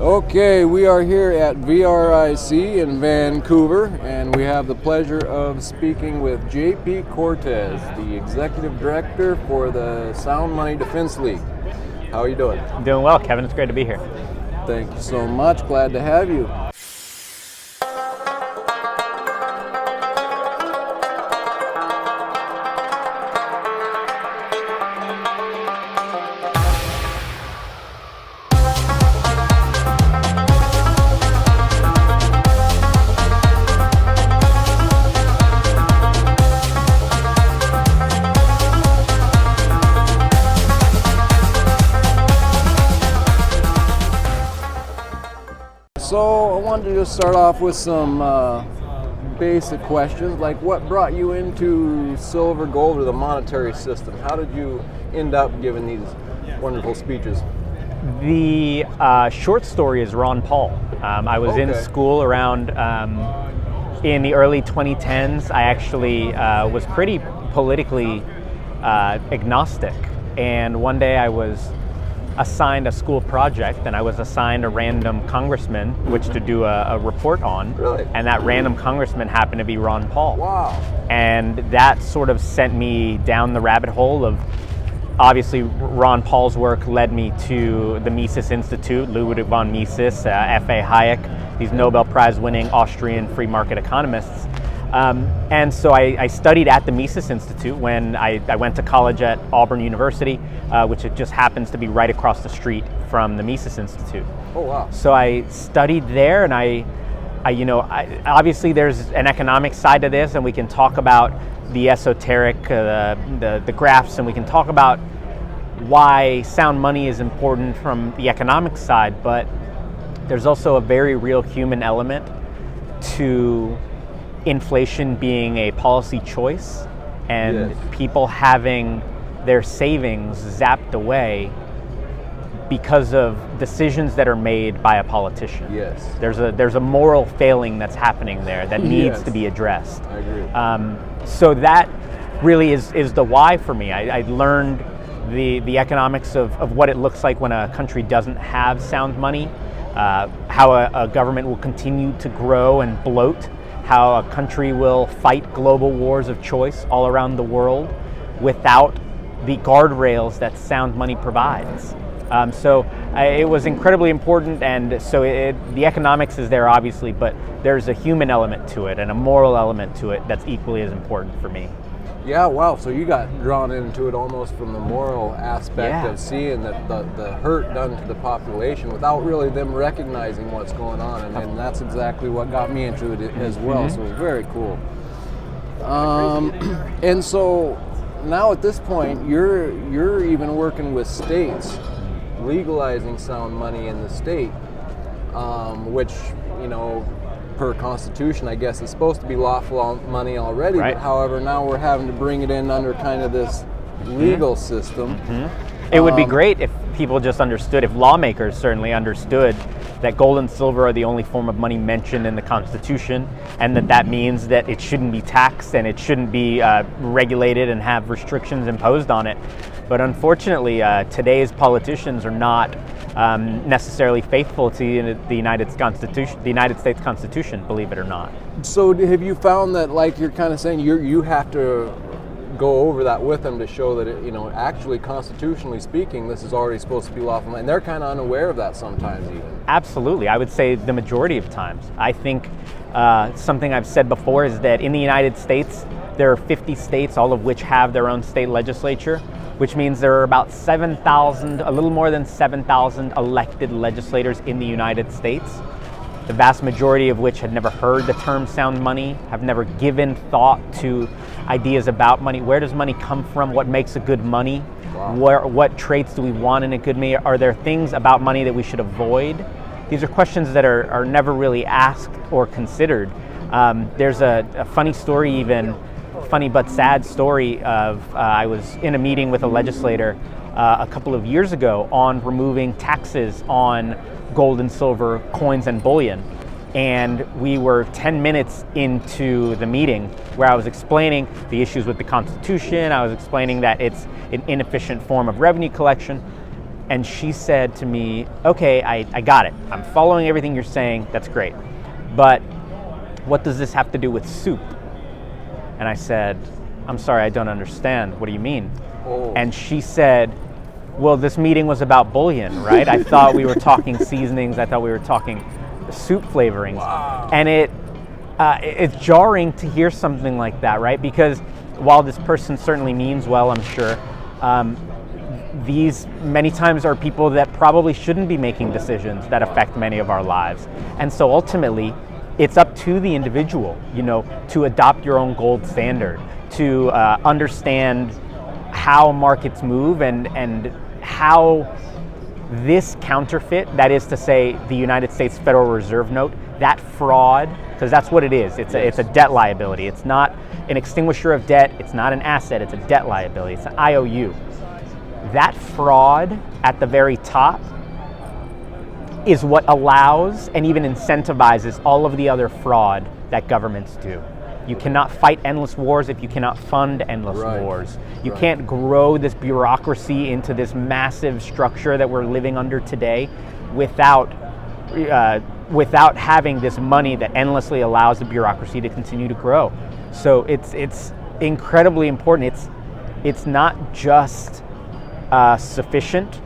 Okay, we are here at VRIC in Vancouver, and we have the pleasure of speaking with JP Cortez, the Executive Director for the Sound Money Defense League. How are you doing? I'm doing well, Kevin. It's great to be here. Thank you so much. Glad to have you. So I wanted to just start off with some basic questions, like what brought you into silver, gold, or the monetary system? How did you end up giving these wonderful speeches? The short story is Ron Paul. I was in school around in the early 2010s. I actually was pretty politically agnostic, and one day I was assigned a school project, and I was assigned a random congressman which to do a report on. Really? And that random congressman happened to be Ron Paul. Wow. And that sort of sent me down the rabbit hole of, obviously Ron Paul's work led me to the Mises Institute, Ludwig von Mises, F.A. Hayek, these Nobel Prize winning Austrian free market economists. And so I studied at the Mises Institute when I went to college at Auburn University, which it just happens to be right across the street from the Mises Institute. Oh, wow. So I studied there, and I obviously there's an economic side to this, and we can talk about the esoteric, the graphs, and we can talk about why sound money is important from the economic side, but there's also a very real human element to inflation being a policy choice, and yes, people having their savings zapped away because of decisions that are made by a politician. Yes. There's a moral failing that's happening there that needs Yes, to be addressed. I agree. So that really is the why for me. I learned the economics of what it looks like when a country doesn't have sound money, how a government will continue to grow and bloat, how a country will fight global wars of choice all around the world without the guardrails that sound money provides. So it was incredibly important, and so the economics is there obviously, but there's a human element to it and a moral element to it that's equally as important for me. Yeah, wow, so you got drawn into it almost from the moral aspect Yeah. of seeing the hurt done to the population without really them recognizing what's going on, and that's exactly what got me into it as well, so it was very cool. And so now at this point, you're even working with states, legalizing sound money in the state, which, you know, per constitution, I guess, is supposed to be lawful money already, Right. but however, now we're having to bring it in under kind of this legal system. It would be great if people just understood, if lawmakers certainly understood that gold and silver are the only form of money mentioned in the Constitution, and that means that it shouldn't be taxed and it shouldn't be regulated and have restrictions imposed on it. But unfortunately, today's politicians are not necessarily faithful to the United States Constitution, believe it or not. So have you found that, like you're kind of saying, you have to go over that with them to show that it, you know, actually constitutionally speaking, this is already supposed to be lawful, and they're kind of unaware of that sometimes even? Absolutely. I would say the majority of times. I think something I've said before is that in the United States, there are 50 states, all of which have their own state legislature, which means there are about 7,000, a little more than 7,000 elected legislators in the United States, the vast majority of which had never heard the term sound money, have never given thought to ideas about money. Where does money come from? What makes a good money? Wow. What traits do we want in a good money? Are there things about money that we should avoid? These are questions that are never really asked or considered. There's a funny story, even funny but sad story of I was in a meeting with a legislator a couple of years ago on removing taxes on gold and silver coins and bullion. And we were 10 minutes into the meeting where I was explaining the issues with the Constitution. I was explaining that it's an inefficient form of revenue collection. And she said to me, okay, I got it. I'm following everything you're saying. That's great. But what does this have to do with soup? And I said, I'm sorry, I don't understand. What do you mean? Oh. And she said, well, this meeting was about bouillon, right? I thought we were talking seasonings. I thought we were talking soup flavorings. Wow. And it's jarring to hear something like that, right? Because while this person certainly means well, I'm sure, these many times are people that probably shouldn't be making decisions that affect many of our lives. And so ultimately, it's up to the individual, to adopt your own gold standard, to understand how markets move and how this counterfeit, that is to say the United States Federal Reserve note, that fraud, because that's what it is. It's a debt liability. It's not an extinguisher of debt. It's not an asset. It's a debt liability. It's an IOU. That fraud at the very top is what allows and even incentivizes all of the other fraud that governments do. You cannot fight endless wars if you cannot fund endless wars. You can't grow this bureaucracy into this massive structure that we're living under today without having this money that endlessly allows the bureaucracy to continue to grow. So it's incredibly important. It's not just sufficient.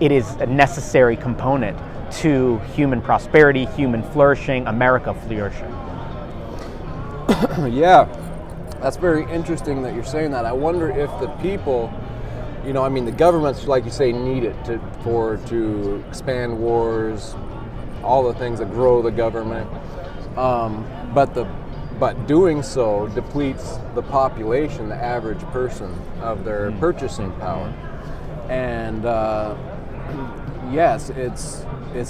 It is a necessary component to human prosperity, human flourishing, America flourishing. Yeah, that's very interesting that you're saying that. I wonder if the people, the governments, like you say, need it to expand wars, all the things that grow the government. But doing so depletes the population, the average person, of their purchasing power. And yes, it's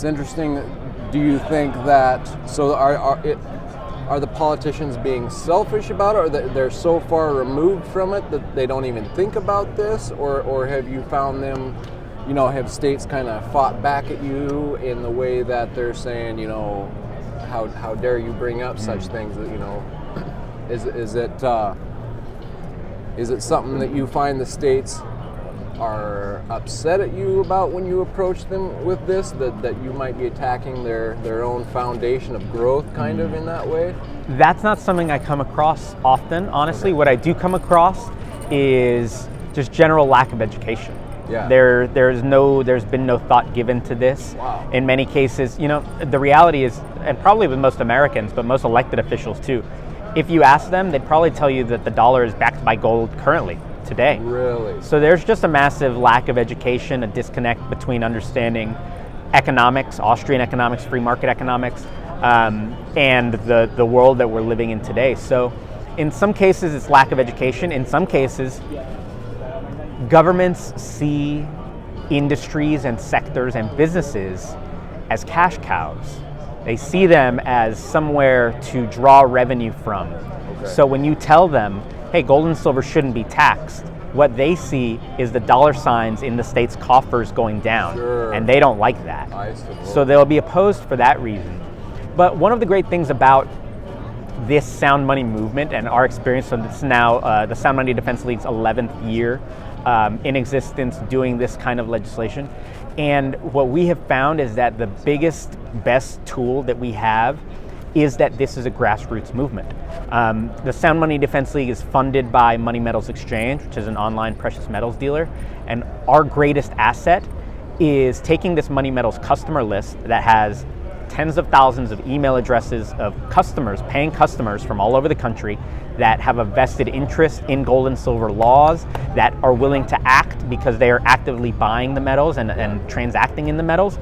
interesting. Do you think that are the politicians being selfish about it, or that they're so far removed from it that they don't even think about this, or have you found them, have states kind of fought back at you in the way that they're saying, how dare you bring up such things? That is it something that you find the states are upset at you about when you approach them with this, that you might be attacking their own foundation of growth kind of in that way? That's not something I come across often, honestly. Okay. What I do come across is just general lack of education. Yeah. There's been no thought given to this. Wow. In many cases, the reality is, and probably with most Americans, but most elected officials too, if you ask them, they'd probably tell you that the dollar is backed by gold currently, today. Really? So there's just a massive lack of education, a disconnect between understanding economics, Austrian economics, free market economics, and the world that we're living in today. So in some cases, it's lack of education. In some cases, governments see industries and sectors and businesses as cash cows. They see them as somewhere to draw revenue from. Okay. So when you tell them, hey, gold and silver shouldn't be taxed, what they see is the dollar signs in the state's coffers going down. Sure. And they don't like that. I suppose. So they'll be opposed for that reason. But one of the great things about this sound money movement and our experience, so this is now the Sound Money Defense League's 11th year in existence doing this kind of legislation. And what we have found is that the biggest, best tool that we have is that this is a grassroots movement. The Sound Money Defense League is funded by Money Metals Exchange, which is an online precious metals dealer. And our greatest asset is taking this Money Metals customer list that has tens of thousands of email addresses of customers, paying customers from all over the country that have a vested interest in gold and silver laws, that are willing to act because they are actively buying the metals and transacting in the metals,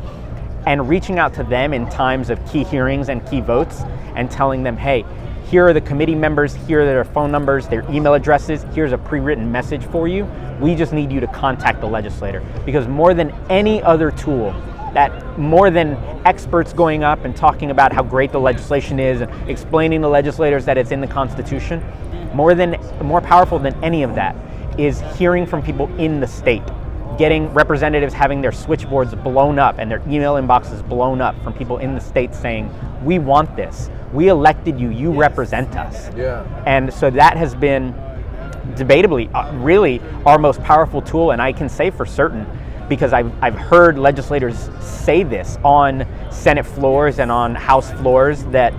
and reaching out to them in times of key hearings and key votes and telling them, hey, here are the committee members, here are their phone numbers, their email addresses, here's a pre-written message for you. We just need you to contact the legislator. Because more than any other tool, that more than experts going up and talking about how great the legislation is and explaining to legislators that it's in the Constitution, more powerful than any of that is hearing from people in the state, getting representatives having their switchboards blown up and their email inboxes blown up from people in the state saying, we want this, we elected you, you represent us. Yeah. And so that has been debatably really our most powerful tool, and I can say for certain because I've heard legislators say this on Senate floors and on House floors that,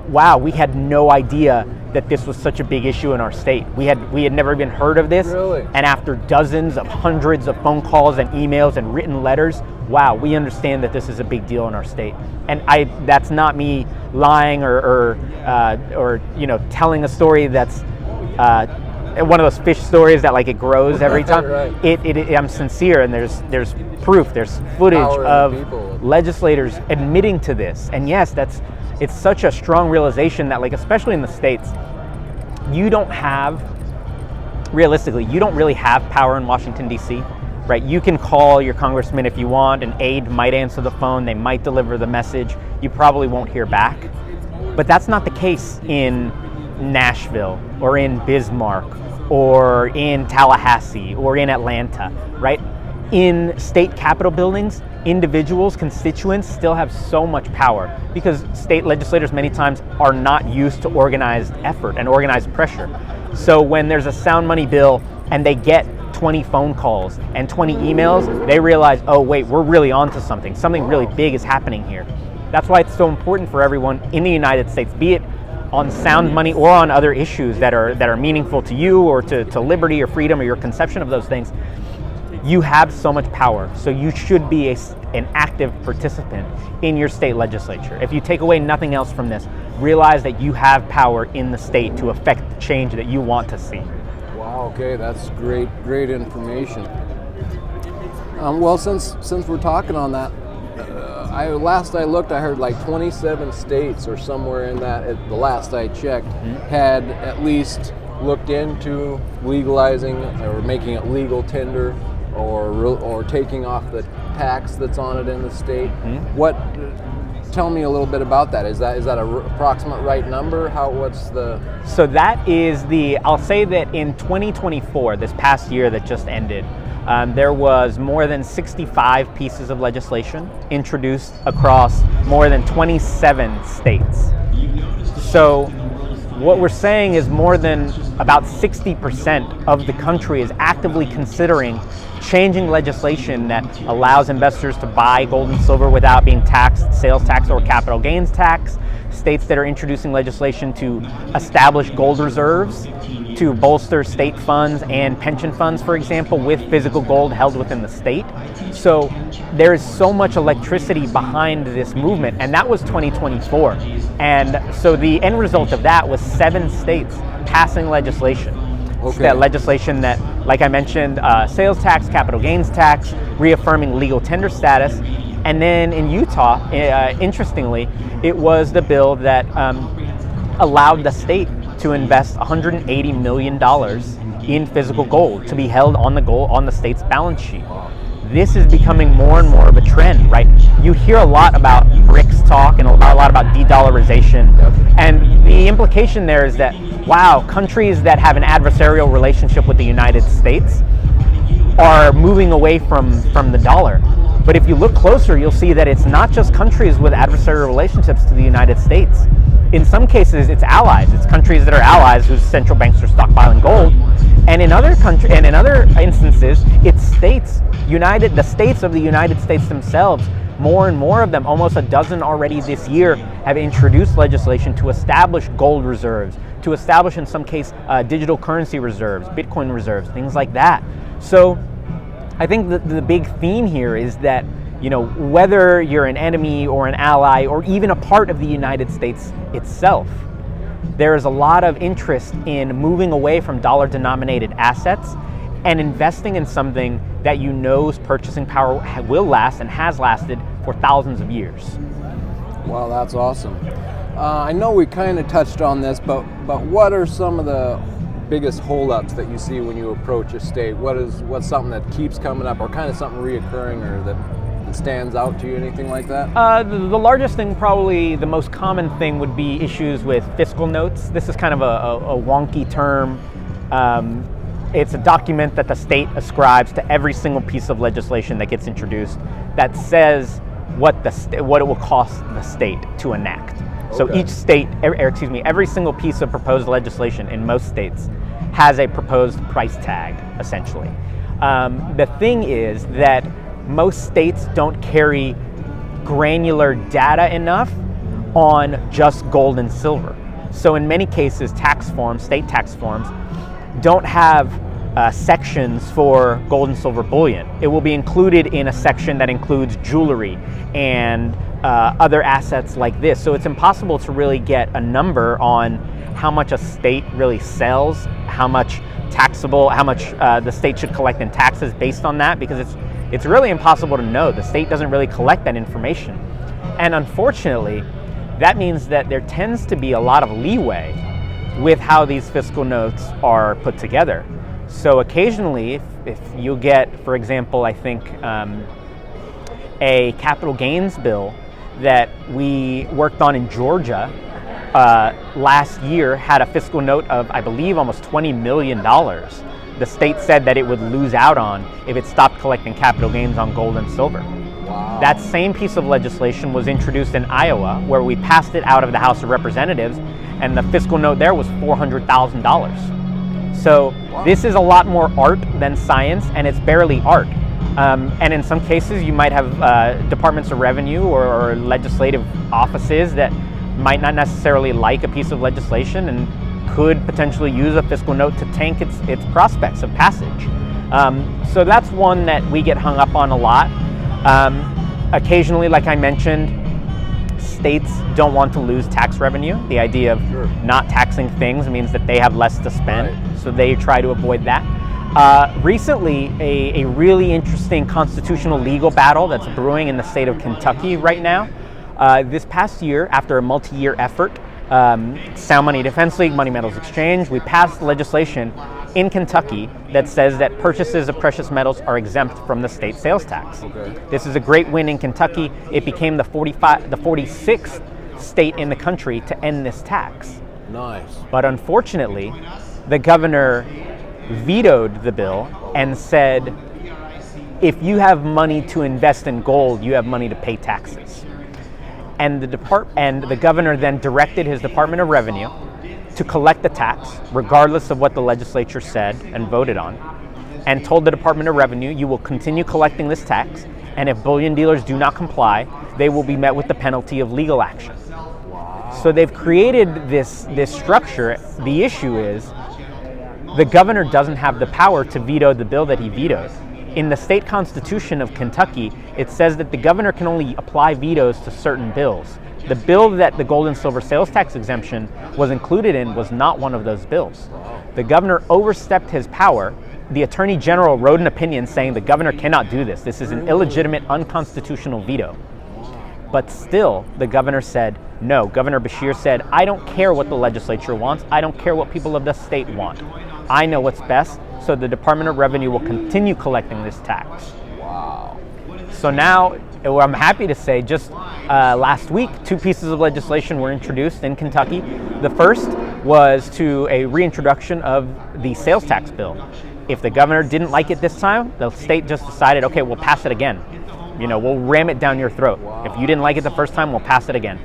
wow, we had no idea that this was such a big issue in our state. We had never even heard of this. Really? And after dozens of hundreds of phone calls and emails and written letters, wow, we understand that this is a big deal in our state. And that's not me lying or telling a story that's one of those fish stories that like it grows every time. Right. I'm sincere, and there's proof, there's footage of legislators admitting to this. And yes, it's such a strong realization that, like, especially in the States, realistically, you don't really have power in Washington, D.C., right? You can call your congressman if you want, an aide might answer the phone, they might deliver the message, you probably won't hear back. But that's not the case in Nashville or in Bismarck or in Tallahassee or in Atlanta, right? In state capitol buildings, individuals, constituents still have so much power because state legislators many times are not used to organized effort and organized pressure. So when there's a sound money bill and they get 20 phone calls and 20 emails, they realize, oh wait, we're really onto something. Something really big is happening here. That's why it's so important for everyone in the United States, be it on sound money or on other issues that are meaningful to you or to liberty or freedom or your conception of those things. You have so much power, so you should be an active participant in your state legislature. If you take away nothing else from this, realize that you have power in the state to affect the change that you want to see. Wow, okay, that's great information. Well, since we're talking on that, last I looked, I heard like 27 states or somewhere in that, the last I checked, had at least looked into legalizing or making it legal tender, or taking off the tax that's on it in the state. Tell me a little bit about that. Is that a approximate right number? So that is I'll say that in 2024, this past year that just ended, there was more than 65 pieces of legislation introduced across more than 27 states. So what we're saying is more than about 60% of the country is actively considering changing legislation that allows investors to buy gold and silver without being taxed, sales tax or capital gains tax. States that are introducing legislation to establish gold reserves, to bolster state funds and pension funds, for example, with physical gold held within the state. So there is so much electricity behind this movement, and that was 2024. And so the end result of that was 7 states passing legislation. Okay. That legislation that, like I mentioned, sales tax, capital gains tax, reaffirming legal tender status. And then in Utah, interestingly, it was the bill that allowed the state to invest $180 million in physical gold to be held on the state's balance sheet. This is becoming more and more of a trend, right? You hear a lot about BRICS talk and a lot about de-dollarization. And the implication there is that, wow, countries that have an adversarial relationship with the United States are moving away from the dollar. But if you look closer, you'll see that it's not just countries with adversarial relationships to the United States. In some cases, it's allies. It's countries that are allies whose central banks are stockpiling gold. And in other instances, it's states. The states of the United States themselves, more and more of them, almost a dozen already this year, have introduced legislation to establish gold reserves, to establish in some case digital currency reserves, Bitcoin reserves, things like that. So I think the big theme here is that, whether you're an enemy or an ally or even a part of the United States itself, there is a lot of interest in moving away from dollar-denominated assets and investing in something that knows purchasing power will last and has lasted for thousands of years. Wow, that's awesome. I know we kind of touched on this, but what are some of the biggest holdups that you see when you approach a state? What's something that keeps coming up, or kind of something reoccurring, or that stands out to you, anything like that? The largest thing, probably the most common thing, would be issues with fiscal notes. This is kind of a wonky term. It's a document that the state ascribes to every single piece of legislation that gets introduced that says what it will cost the state to enact. So each state, every single piece of proposed legislation in most states has a proposed price tag, essentially. The thing is that most states don't carry granular data enough on just gold and silver. So in many cases, tax forms, state tax forms, don't have sections for gold and silver bullion. It will be included in a section that includes jewelry and other assets like this. So it's impossible to really get a number on how much a state really sells, how much taxable, how much the state should collect in taxes based on that, because it's really impossible to know. The state doesn't really collect that information. And unfortunately, that means that there tends to be a lot of leeway with how these fiscal notes are put together. So occasionally, if you get, for example, I think a capital gains bill that we worked on in Georgia last year had a fiscal note of, I believe, almost $20 million. The state said that it would lose out on if it stopped collecting capital gains on gold and silver. Wow. That same piece of legislation was introduced in Iowa, where we passed it out of the House of Representatives, and the fiscal note there was $400,000. So this is a lot more art than science, and it's barely art. And in some cases, you might have departments of revenue or legislative offices that might not necessarily like a piece of legislation and could potentially use a fiscal note to tank its prospects of passage. So that's one that we get hung up on a lot. Occasionally, like I mentioned, states don't want to lose tax revenue. The idea of not taxing things means that they have less to spend, so they try to avoid that. Recently, a really interesting constitutional legal battle that's brewing in the state of Kentucky right now. This past year, after a multi-year effort, Sound Money Defense League, Money Metals Exchange, we passed legislation in Kentucky that says that purchases of precious metals are exempt from the state sales tax. Okay. This is a great win in Kentucky. It became the 46th state in the country to end this tax. Nice. But unfortunately, the governor vetoed the bill and said, if you have money to invest in gold, you have money to pay taxes. And the governor then directed his Department of Revenue to collect the tax, regardless of what the legislature said and voted on, and told the Department of Revenue, you will continue collecting this tax, and if bullion dealers do not comply, they will be met with the penalty of legal action. So they've created this structure. The issue is the governor doesn't have the power to veto the bill that he vetoed. In the state constitution of Kentucky, it says that the governor can only apply vetoes to certain bills. The bill that the gold and silver sales tax exemption was included in was not one of those bills. The governor overstepped his power. The attorney general wrote an opinion saying the governor cannot do this. This is an illegitimate, unconstitutional veto. But still, the governor said no. Governor Beshear said, I don't care what the legislature wants. I don't care what people of the state want. I know what's best, so the Department of Revenue will continue collecting this tax. Wow. So now, I'm happy to say, just last week, 2 pieces of legislation were introduced in Kentucky. The first was to a reintroduction of the sales tax bill. If the governor didn't like it this time, the state just decided, okay, we'll pass it again. We'll ram it down your throat. Wow. If you didn't like it the first time, we'll pass it again.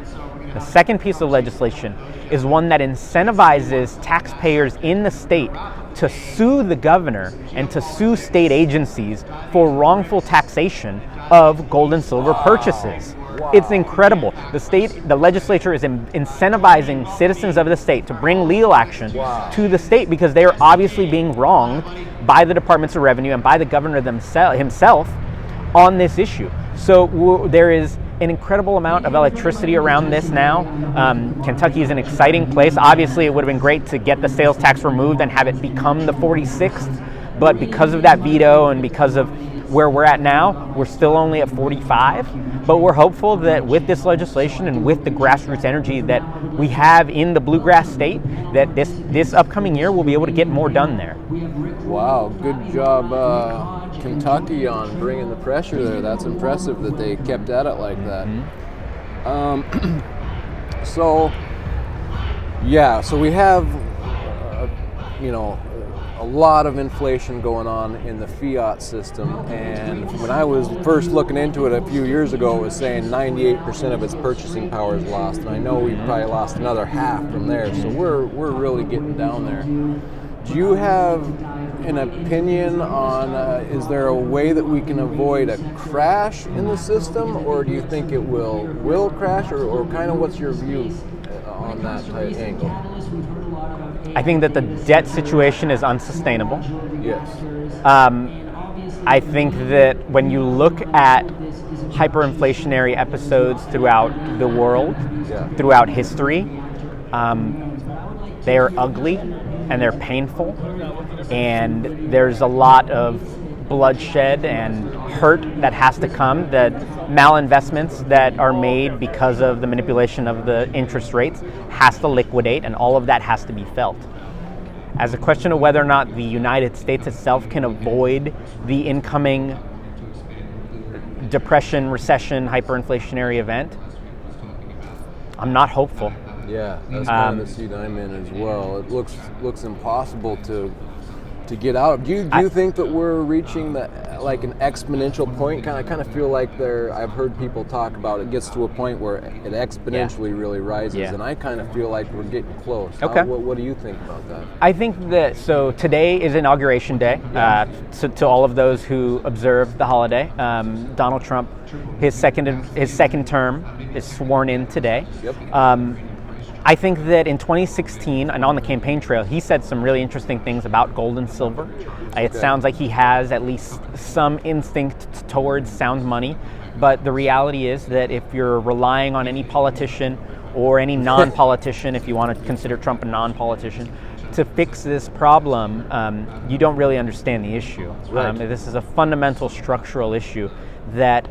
The second piece of legislation is one that incentivizes taxpayers in the state to sue the governor and to sue state agencies for wrongful taxation of gold and silver purchases. Wow. It's incredible. The legislature is incentivizing citizens of the state to bring legal action to the state because they are obviously being wronged by the Departments of Revenue and by the governor himself on this issue. So there is an incredible amount of electricity around this now. Kentucky is an exciting place. Obviously, it would have been great to get the sales tax removed and have it become the 46th, but because of that veto and because of where we're at now, we're still only at 45, but we're hopeful that with this legislation and with the grassroots energy that we have in the bluegrass state, that this upcoming year we'll be able to get more done there. Wow, good job Kentucky on bringing the pressure there. That's impressive that they kept at it like that. So we have a lot of inflation going on in the fiat system, and when I was first looking into it a few years ago, it was saying 98% of its purchasing power is lost, and I know we've probably lost another half from there, so we're really getting down there. Do you have an opinion on, is there a way that we can avoid a crash in the system, or do you think it will crash, or kind of what's your view on that type angle? I think that the debt situation is unsustainable. Yes. I think that when you look at hyperinflationary episodes throughout the world, throughout history, they are ugly and they're painful, and there's a lot of bloodshed and hurt that has to come, that malinvestments that are made because of the manipulation of the interest rates has to liquidate, and all of that has to be felt. As a question of whether or not the United States itself can avoid the incoming depression, recession, hyperinflationary event, I'm not hopeful. Yeah, that's kind of the seat I'm in as well. It looks impossible to get out. Do you think that we're reaching like an exponential point? I kind of feel like I've heard people talk about it gets to a point where it exponentially really rises, and I kind of feel like we're getting close. Okay. What do you think about that? I think that, so today is Inauguration Day. To all of those who observe the holiday, Donald Trump, his second term is sworn in today. Yep. I think that in 2016, and on the campaign trail, he said some really interesting things about gold and silver. It sounds like he has at least some instinct towards sound money, but the reality is that if you're relying on any politician or any non-politician, if you want to consider Trump a non-politician, to fix this problem, you don't really understand the issue. Right. This is a fundamental structural issue that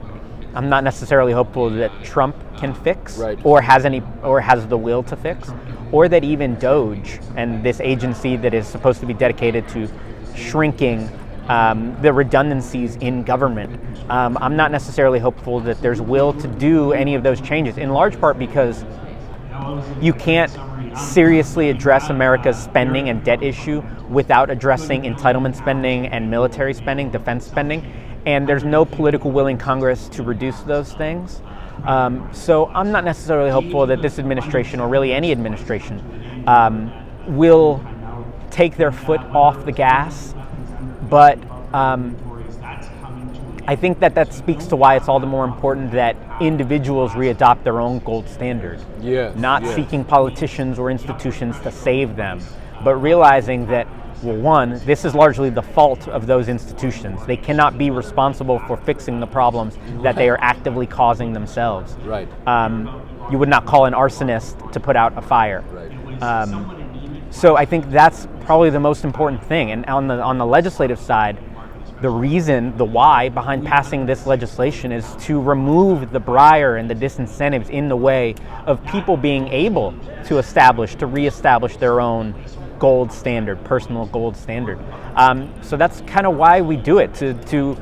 I'm not necessarily hopeful that Trump can fix, or has the will to fix, or that even Doge and this agency that is supposed to be dedicated to shrinking the redundancies in government. I'm not necessarily hopeful that there's will to do any of those changes, in large part because you can't seriously address America's spending and debt issue without addressing entitlement spending and military spending, defense spending. And there's no political will in Congress to reduce those things. So I'm not necessarily hopeful that this administration, or really any administration, will take their foot off the gas. But I think that speaks to why it's all the more important that individuals readopt their own gold standard. Not seeking politicians or institutions to save them, but realizing that, well, one, this is largely the fault of those institutions. They cannot be responsible for fixing the problems that they are actively causing themselves. Right. You would not call an arsonist to put out a fire. Right. So I think that's probably the most important thing. And on the legislative side, the reason, the why behind passing this legislation is to remove the briar and the disincentives in the way of people being able to reestablish their own gold standard, personal gold standard. So that's kind of why we do it, to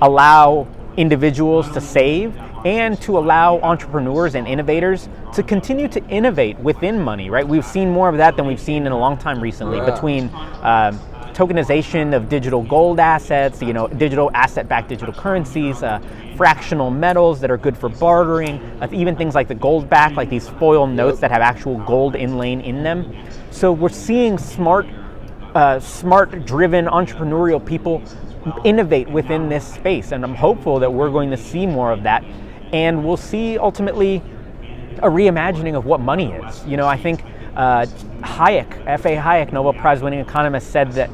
allow individuals to save and to allow entrepreneurs and innovators to continue to innovate within money, right? We've seen more of that than we've seen in a long time recently, between tokenization of digital gold assets, digital asset-backed digital currencies, fractional metals that are good for bartering, even things like the gold back, like these foil notes that have actual gold inlaid in them. So we're seeing smart-driven entrepreneurial people innovate within this space, and I'm hopeful that we're going to see more of that, and we'll see ultimately a reimagining of what money is. I think Hayek, F.A. Hayek, Nobel Prize-winning economist, said that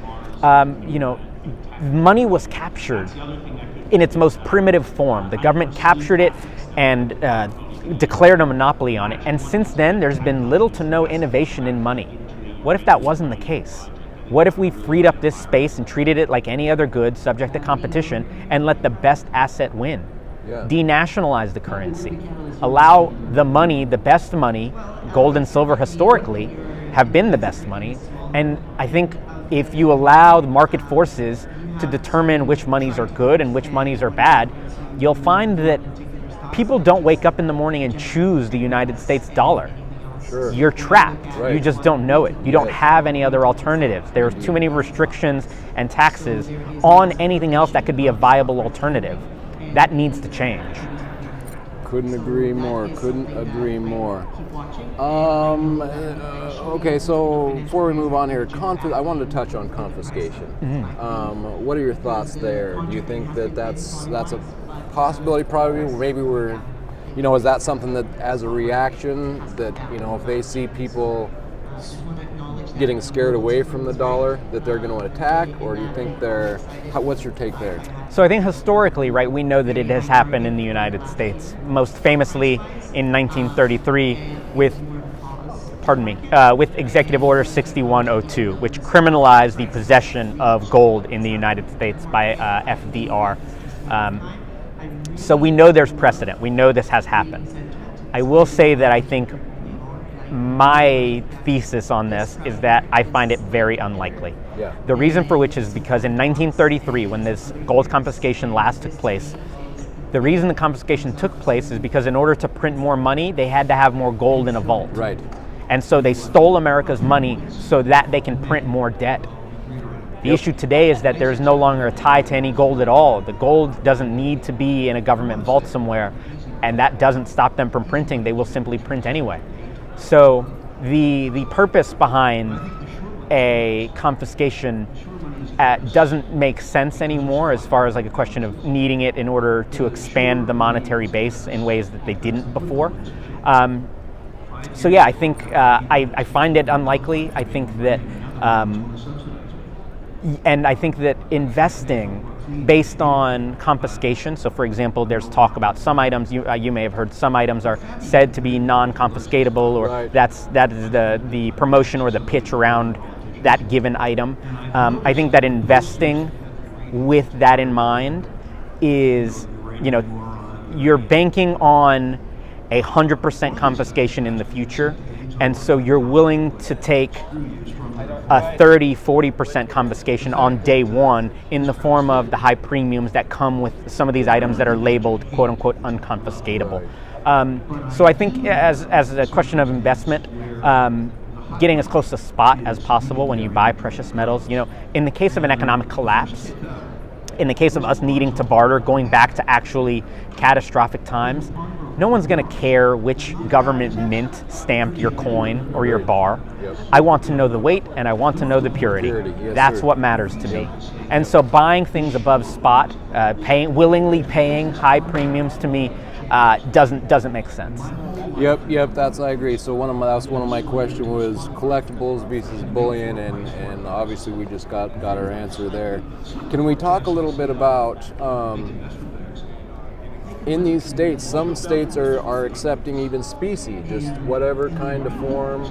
money was captured in its most primitive form. The government captured it and declared a monopoly on it, and since then there's been little to no innovation in money. What if that wasn't the case? What if we freed up this space and treated it like any other good subject to competition and let the best asset win? Denationalize the currency. Allow the money, the best money, gold and silver historically have been the best money. And I think if you allow the market forces to determine which monies are good and which monies are bad, you'll find that people don't wake up in the morning and choose the United States dollar. Sure. You're trapped. Right. You just don't know it. You don't have any other alternatives. There's too many restrictions and taxes on anything else that could be a viable alternative. That needs to change. Couldn't agree more. Couldn't agree more. Okay, so before we move on here, I wanted to touch on confiscation. What are your thoughts there? Do you think that that's a possibility? Probably, maybe we're, is that something that, as a reaction, that if they see people getting scared away from the dollar, that they're going to attack, or do you think what's your take there? So I think historically, right, we know that it has happened in the United States, most famously in 1933 with Executive Order 6102, which criminalized the possession of gold in the United States by FDR. So we know there's precedent. We know this has happened. I will say that I think my thesis on this is that I find it very unlikely. Yeah. The reason for which is because in 1933, when this gold confiscation last took place, the reason the confiscation took place is because in order to print more money, they had to have more gold in a vault. Right. And so they stole America's money so that they can print more debt. The issue today is that there is no longer a tie to any gold at all. The gold doesn't need to be in a government vault somewhere, and that doesn't stop them from printing. They will simply print anyway. So the purpose behind a confiscation doesn't make sense anymore, as far as like a question of needing it in order to expand the monetary base in ways that they didn't before. So yeah, I think I find it unlikely. I think that investing based on confiscation. So, for example, there's talk about some items. You may have heard some items are said to be non-confiscatable, or right. that is the promotion or the pitch around that given item. I think that investing with that in mind is, you're banking on 100% confiscation in the future, and so you're willing to take a 30-40% confiscation on day one in the form of the high premiums that come with some of these items that are labeled quote-unquote unconfiscatable. So I think as a question of investment, getting as close to spot as possible when you buy precious metals. In the case of an economic collapse, in the case of us needing to barter, going back to actually catastrophic times, no one's going to care which government mint stamped your coin or your bar. Yep. I want to know the weight and I want to know the purity. Yes, That's sir. What matters to me. And so buying things above spot, willingly paying high premiums to me doesn't make sense. Yep. I agree. So that's one of my questions was collectibles versus bullion, and obviously we just got our answer there. Can we talk a little bit about in these states? Some states are accepting even specie, just whatever kind of form.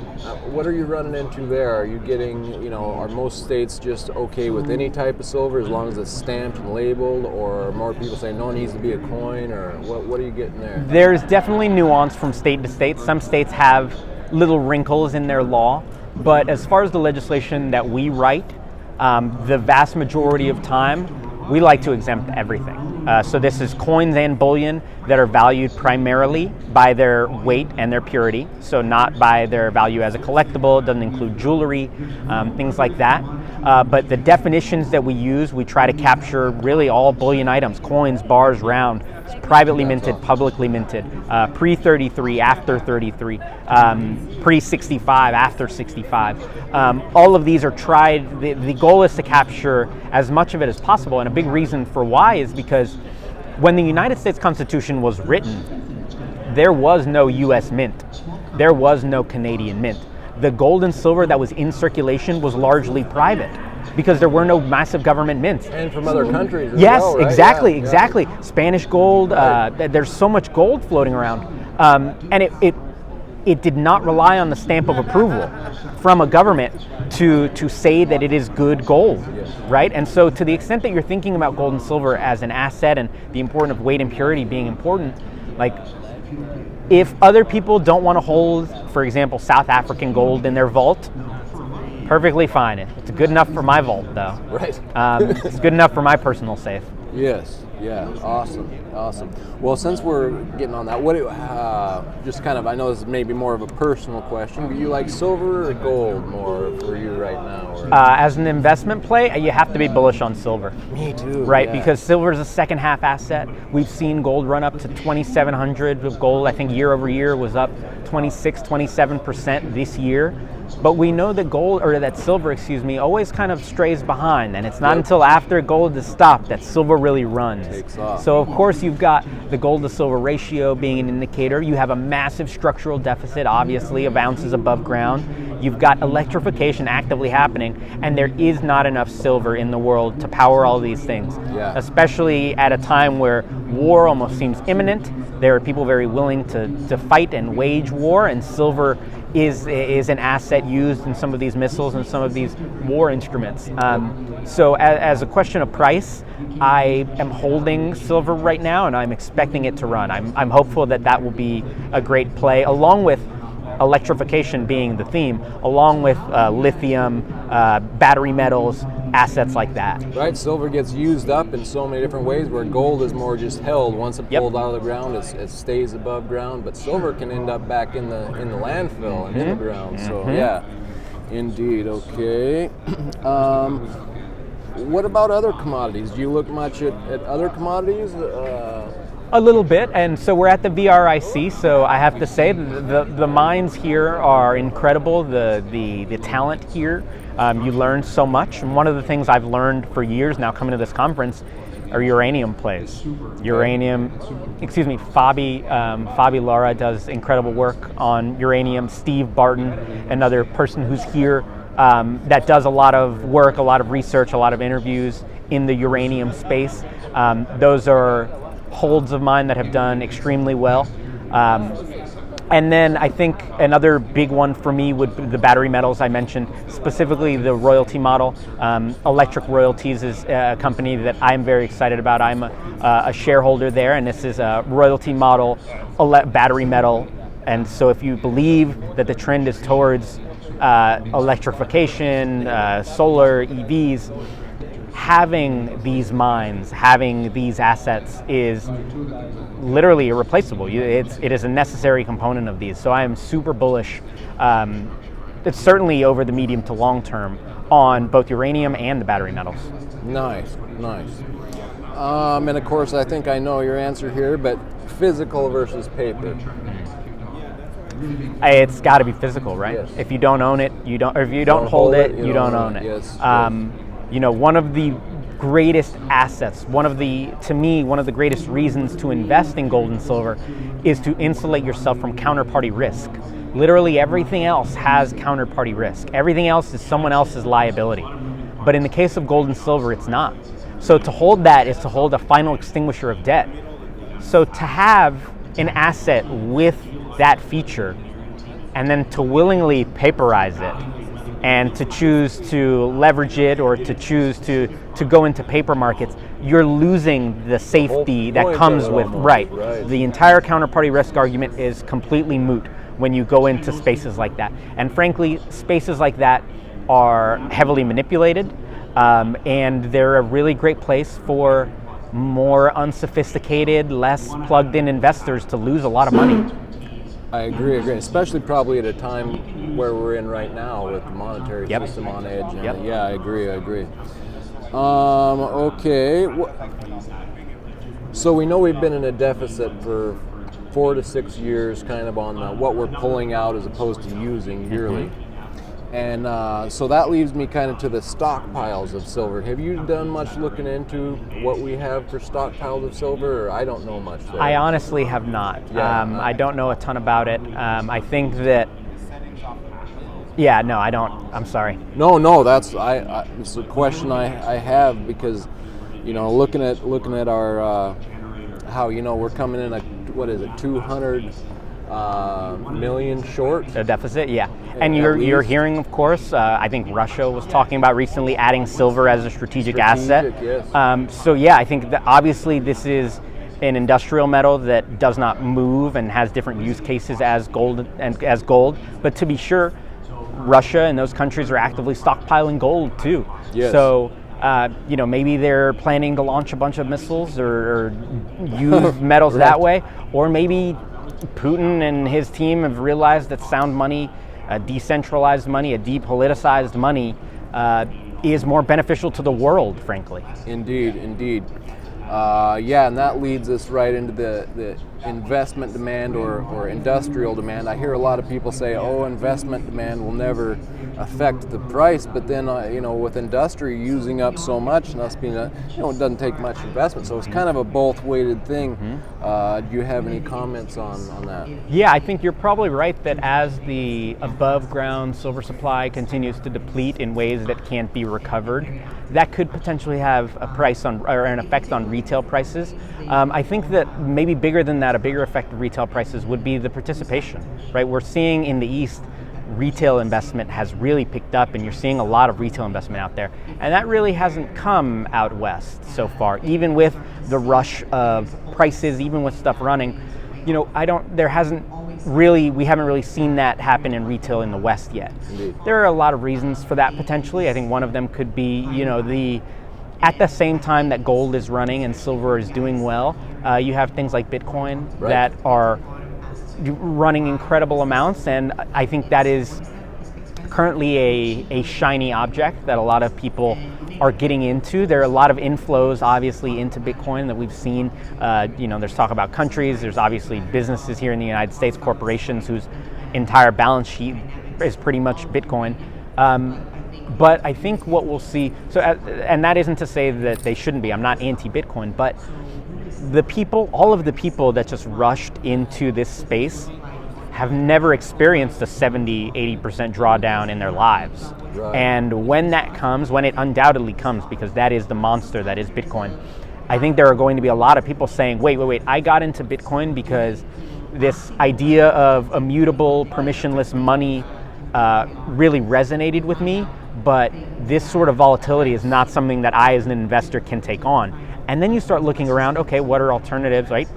What are you running into there? Are you getting, are most states just okay with any type of silver as long as it's stamped and labeled, or are more people saying no, it needs to be a coin, or what are you getting there? There's definitely nuance from state to state. Some states have little wrinkles in their law, but as far as the legislation that we write, the vast majority of time, we like to exempt everything. So this is coins and bullion that are valued primarily by their weight and their purity, so not by their value as a collectible. It doesn't include jewelry, things like that. But the definitions that we use, we try to capture really all bullion items: coins, bars, round, privately minted, publicly minted, pre-33, after 33, pre-65, after 65. All of these are tried. The goal is to capture as much of it as possible, and a big reason for why is because when the United States Constitution was written, there was no U.S. mint. There was no Canadian mint. The gold and silver that was in circulation was largely private, because there were no massive government mints. And from other countries as yes, well, right? exactly. Yeah. Spanish gold, Right. There's so much gold floating around. And it did not rely on the stamp of approval from a government to say that it is good gold, Yes. right? And so to the extent that you're thinking about gold and silver as an asset and the importance of weight and purity being important, like, if other people don't want to hold, for example, South African gold in their vault, perfectly fine. It's good enough for my vault, though. Right. It's good enough for my personal safe. Yes. Yeah, awesome. Well, since we're getting on that, just kind of, I know this is maybe more of a personal question, but you like silver or gold more for you right now? Or? As an investment play, you have to be bullish on silver. Me too. Right, yeah. because silver is a second half asset. We've seen gold run up to 2,700 with gold. I think year over year was up 27% this year. But we know that silver, always kind of strays behind, and it's not until after gold is stopped that silver really runs. Takes off. So of course you've got the gold to silver ratio being an indicator. You have a massive structural deficit, obviously, of ounces above ground. You've got electrification actively happening, and there is not enough silver in the world to power all these things. Yeah. Especially at a time where war almost seems imminent. There are people very willing to fight and wage war, and silver is an asset used in some of these missiles and some of these war instruments. So as a question of price, I am holding silver right now, and I'm expecting it to run. I'm hopeful that will be a great play, along with electrification being the theme, along with lithium, battery metals, assets like that. Right, silver gets used up in so many different ways, where gold is more just held. Once it's pulled out of the ground, it stays above ground, but silver can end up back in the landfill and in the ground. So yeah, indeed. Okay. What about other commodities? Do you look much at other commodities? A little bit, and so we're at the VRIC, so I have to say the mines here are incredible, the talent here. You learn so much, and one of the things I've learned for years now coming to this conference are uranium plays. Fabi Lara does incredible work on uranium. Steve Barton, another person who's here that does a lot of work, a lot of research, a lot of interviews in the uranium space. Those are holds of mine that have done extremely well. And then I think another big one for me would be the battery metals I mentioned, specifically the royalty model. Electric Royalties is a company that I'm very excited about. I'm a shareholder there, and this is a royalty model battery metal. And so if you believe that the trend is towards electrification, solar, EVs, having these mines, having these assets is literally irreplaceable. It is a necessary component of these. So I am super bullish, it's certainly over the medium to long term, on both uranium and the battery metals. Nice. And of course, I think I know your answer here, but physical versus paper. It's got to be physical, right? Yes. If you don't own it, you don't. Or if you don't hold it, you don't own it. Yes. One of the greatest assets, one of the greatest reasons to invest in gold and silver is to insulate yourself from counterparty risk. Literally everything else has counterparty risk. Everything else is someone else's liability. But in the case of gold and silver, it's not. So to hold that is to hold a final extinguisher of debt. So to have an asset with that feature and then to willingly paperize it and to choose to leverage it or to choose to go into paper markets, you're losing the safety that comes with, right. The entire counterparty risk argument is completely moot when you go into spaces like that. And frankly, spaces like that are heavily manipulated, and they're a really great place for more unsophisticated, less plugged-in investors to lose a lot of money. I agree, especially probably at a time where we're in right now with the monetary system on edge. And yeah, I agree. Okay. So we know we've been in a deficit for 4 to 6 years, kind of on what we're pulling out as opposed to using yearly. And so that leaves me kind of to the stockpiles of silver. Have you done much looking into what we have for stockpiles of silver? Or I don't know much there. I honestly have not. I don't know a ton about it. I think that, I don't. I'm sorry. No, it's a question I have because, looking at our, how, we're coming in at, 200 million short? A deficit, yeah. And you're hearing, of course, I think Russia was talking about recently adding silver as a strategic asset. Yes. I think that obviously this is an industrial metal that does not move and has different use cases as gold. But to be sure, Russia and those countries are actively stockpiling gold too. Yes. So Maybe they're planning to launch a bunch of missiles or use metals Right. that way, or maybe Putin and his team have realized that sound money, a decentralized money, a depoliticized money, is more beneficial to the world, frankly. Indeed. And that leads us right into the investment demand or industrial demand. I hear a lot of people say, investment demand will never affect the price, but then, with industry using up so much, and us being it doesn't take much investment, so it's kind of a both-weighted thing. Do you have any comments on that? Yeah, I think you're probably right that as the above-ground silver supply continues to deplete in ways that can't be recovered, that could potentially have a price on or an effect on retail prices. I think that maybe bigger than that, a bigger effect of retail prices would be the participation, right? We're seeing in the East, retail investment has really picked up, and you're seeing a lot of retail investment out there. And that really hasn't come out West so far, even with the rush of prices, even with stuff running. We haven't really seen that happen in retail in the West yet. Indeed. There are a lot of reasons for that potentially. I think one of them could be, at the same time that gold is running and silver is doing well, you have things like Bitcoin Right. that are running incredible amounts, and I think that is currently a shiny object that a lot of people are getting into. There are a lot of inflows, obviously, into Bitcoin that we've seen. There's talk about countries. There's obviously businesses here in the United States, corporations whose entire balance sheet is pretty much Bitcoin. But I think what we'll see, and that isn't to say that they shouldn't be. I'm not anti-Bitcoin, but all of the people that just rushed into this space have never experienced a 70, 80% drawdown in their lives. Right. And when that comes, when it undoubtedly comes, because that is the monster that is Bitcoin, I think there are going to be a lot of people saying, wait, I got into Bitcoin because this idea of immutable, permissionless money really resonated with me, but this sort of volatility is not something that I as an investor can take on. And then you start looking around, okay, what are alternatives, right?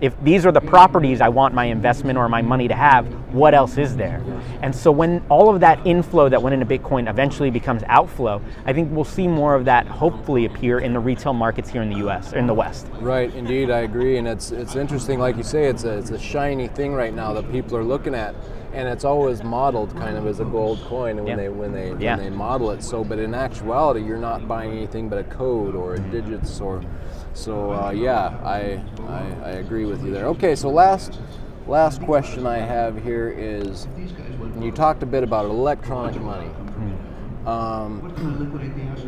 If these are the properties I want my investment or my money to have, what else is there? And so when all of that inflow that went into Bitcoin eventually becomes outflow, I think we'll see more of that hopefully appear in the retail markets here in the US, or in the West. Right, indeed, I agree, and it's interesting, like you say, it's a shiny thing right now that people are looking at, and it's always modeled kind of as a gold coin, and when they model it. So, but in actuality, you're not buying anything but a code or digits or. So I agree with you there. Okay, so last question I have here is, you talked a bit about electronic money.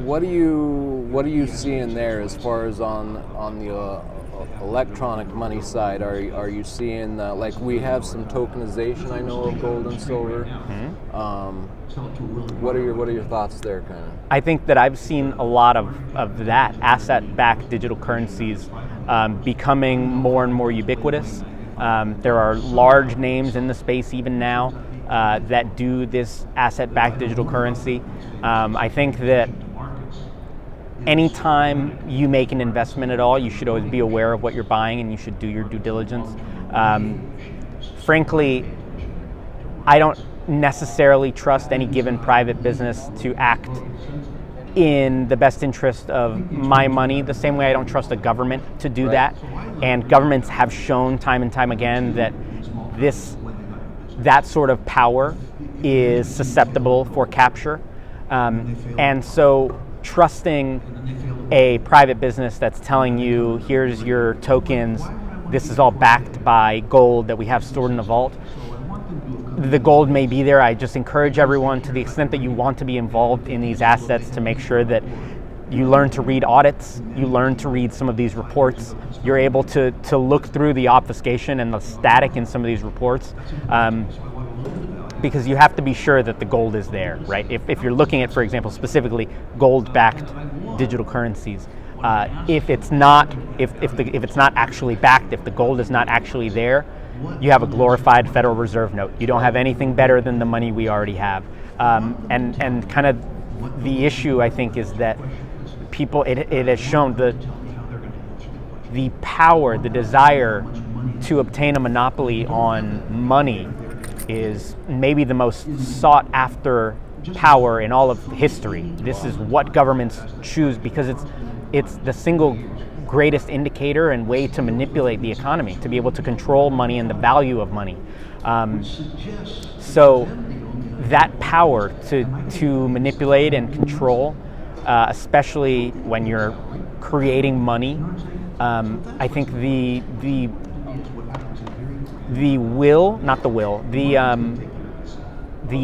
What are you seeing there as far as on the electronic money side? Are you seeing like we have some tokenization, I know, of gold and silver? What are your thoughts there, kind of? I think that I've seen a lot of that asset-backed digital currencies becoming more and more ubiquitous. There are large names in the space even now that do this asset-backed digital currency. I think that anytime you make an investment at all, you should always be aware of what you're buying, and you should do your due diligence. Frankly, I don't necessarily trust any given private business to act in the best interest of my money, the same way I don't trust a government to do that. And governments have shown time and time again that that sort of power is susceptible for capture. And so trusting a private business that's telling you, here's your tokens, this is all backed by gold that we have stored in a vault. The gold may be there. I just encourage everyone, to the extent that you want to be involved in these assets, to make sure that you learn to read audits, you learn to read some of these reports, you're able to look through the obfuscation and the static in some of these reports, because you have to be sure that the gold is there, right? If you're looking at, for example, specifically gold-backed digital currencies, if it's not actually backed, if the gold is not actually there, you have a glorified Federal Reserve note. You don't have anything better than the money we already have. And kind of the issue, I think, is that people, it has shown the power, the desire to obtain a monopoly on money is maybe the most sought after power in all of history. This is what governments choose because it's the single greatest indicator and way to manipulate the economy, to be able to control money and the value of money. So that power to manipulate and control, especially when you're creating money, I think the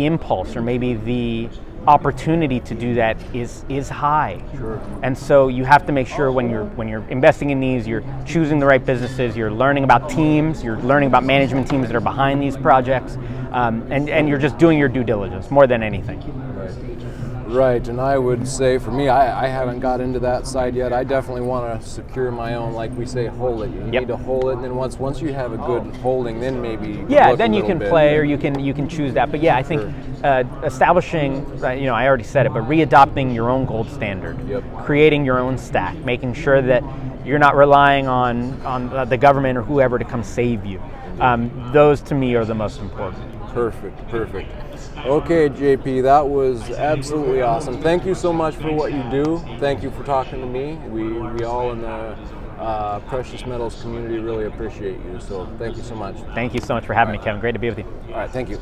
impulse, or maybe the opportunity to do that is high. Sure. And so you have to make sure when you're investing in these, you're choosing the right businesses, you're learning about teams, you're learning about management teams that are behind these projects, and you're just doing your due diligence more than anything. Right, and I would say for me, I haven't got into that side yet. I definitely want to secure my own, like we say, hold it. You need to hold it, and then once you have a good holding, then maybe then you can play, or you can choose that. But I think establishing, I already said it, but readopting your own gold standard, creating your own stack, making sure that you're not relying on the government or whoever to come save you. Those to me are the most important. Perfect. Okay, JP, that was absolutely awesome. Thank you so much for what you do. Thank you for talking to me. We all in the precious metals community really appreciate you. So thank you so much. Thank you so much for having me, Kevin. Great to be with you. All right, thank you.